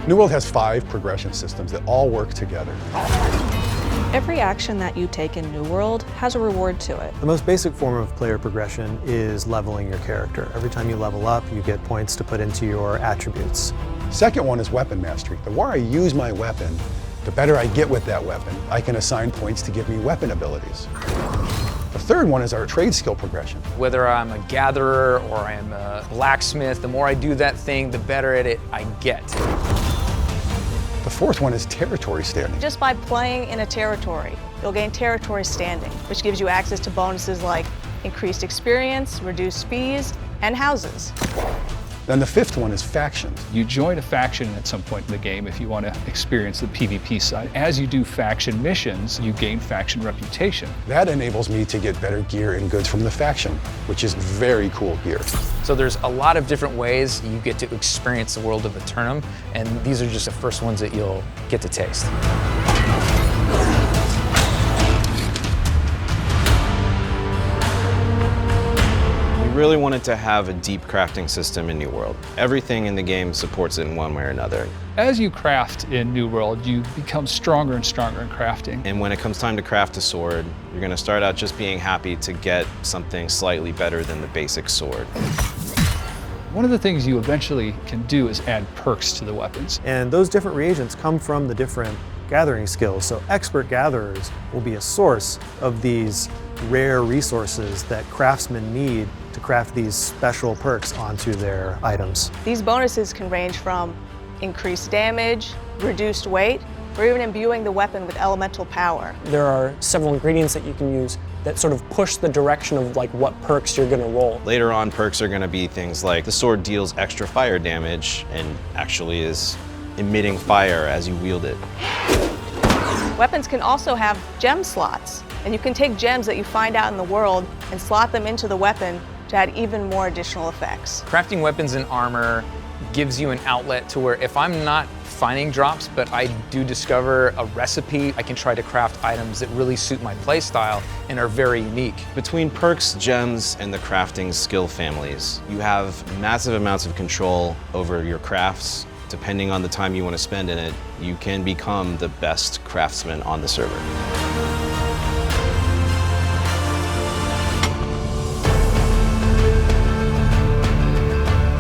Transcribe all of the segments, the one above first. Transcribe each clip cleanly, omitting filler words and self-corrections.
New World has 5 progression systems that all work together. Every action that you take in New World has a reward to it. The most basic form of player progression is leveling your character. Every time you level up, you get points to put into your attributes. Second one is weapon mastery. The more I use my weapon, the better I get with that weapon. I can assign points to give me weapon abilities. The third one is our trade skill progression. Whether I'm a gatherer or I'm a blacksmith, the more I do that thing, the better at it I get. The fourth one is territory standing. Just by playing in a territory, you'll gain territory standing, which gives you access to bonuses like increased experience, reduced fees, and houses. Then the fifth one is factions. You join a faction at some point in the game if you want to experience the PvP side. As you do faction missions, you gain faction reputation. That enables me to get better gear and goods from the faction, which is very cool gear. So there's a lot of different ways you get to experience the world of Aeternum, and these are just the first ones that you'll get to taste. We really wanted to have a deep crafting system in New World. Everything in the game supports it in one way or another. As you craft in New World, you become stronger and stronger in crafting. And when it comes time to craft a sword, you're going to start out just being happy to get something slightly better than the basic sword. One of the things you eventually can do is add perks to the weapons. And those different reagents come from the different gathering skills. So expert gatherers will be a source of these rare resources that craftsmen need to craft these special perks onto their items. These bonuses can range from increased damage, reduced weight, or even imbuing the weapon with elemental power. There are several ingredients that you can use that sort of push the direction of like what perks you're going to roll. Later on, perks are going to be things like the sword deals extra fire damage and actually is emitting fire as you wield it. Weapons can also have gem slots, and you can take gems that you find out in the world and slot them into the weapon to add even more additional effects. Crafting weapons and armor gives you an outlet to where if I'm not finding drops, but I do discover a recipe, I can try to craft items that really suit my playstyle and are very unique. Between perks, gems, and the crafting skill families, you have massive amounts of control over your crafts. Depending on the time you want to spend in it, you can become the best craftsman on the server.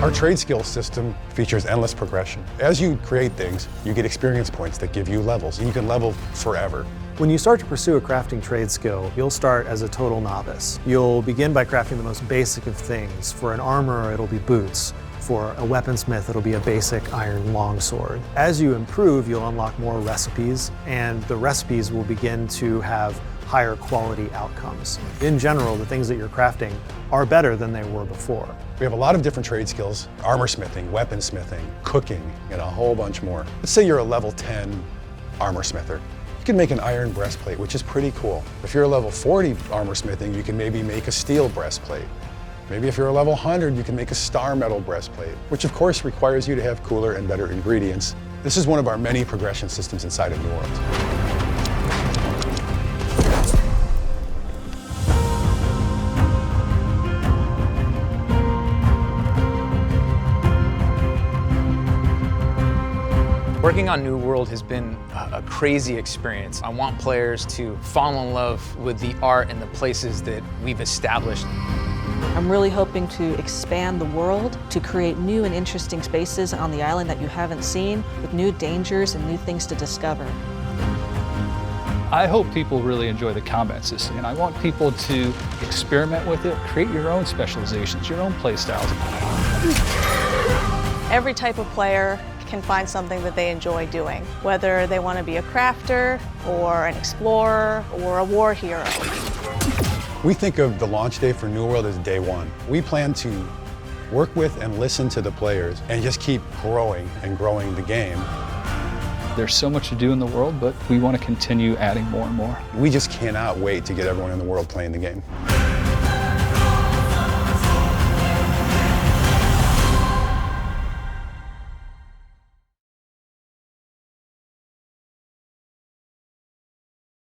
Our trade skill system features endless progression. As you create things, you get experience points that give you levels, and you can level forever. When you start to pursue a crafting trade skill, you'll start as a total novice. You'll begin by crafting the most basic of things. For an armorer, it'll be boots. For a weaponsmith, it'll be a basic iron longsword. As you improve, you'll unlock more recipes, and the recipes will begin to have higher quality outcomes. In general, the things that you're crafting are better than they were before. We have a lot of different trade skills: armor smithing, weaponsmithing, cooking, and a whole bunch more. Let's say you're a level 10 armor smither. You can make an iron breastplate, which is pretty cool. If you're a level 40 armor smithing, you can maybe make a steel breastplate. Maybe if you're a level 100, you can make a star metal breastplate, which of course requires you to have cooler and better ingredients. This is one of our many progression systems inside of New World. Working on New World has been a crazy experience. I want players to fall in love with the art and the places that we've established. I'm really hoping to expand the world, to create new and interesting spaces on the island that you haven't seen, with new dangers and new things to discover. I hope people really enjoy the combat system, and I want people to experiment with it, create your own specializations, your own play styles. Every type of player can find something that they enjoy doing, whether they want to be a crafter or an explorer or a war hero. We think of the launch day for New World as day one. We plan to work with and listen to the players and just keep growing and growing the game. There's so much to do in the world, but we want to continue adding more and more. We just cannot wait to get everyone in the world playing the game.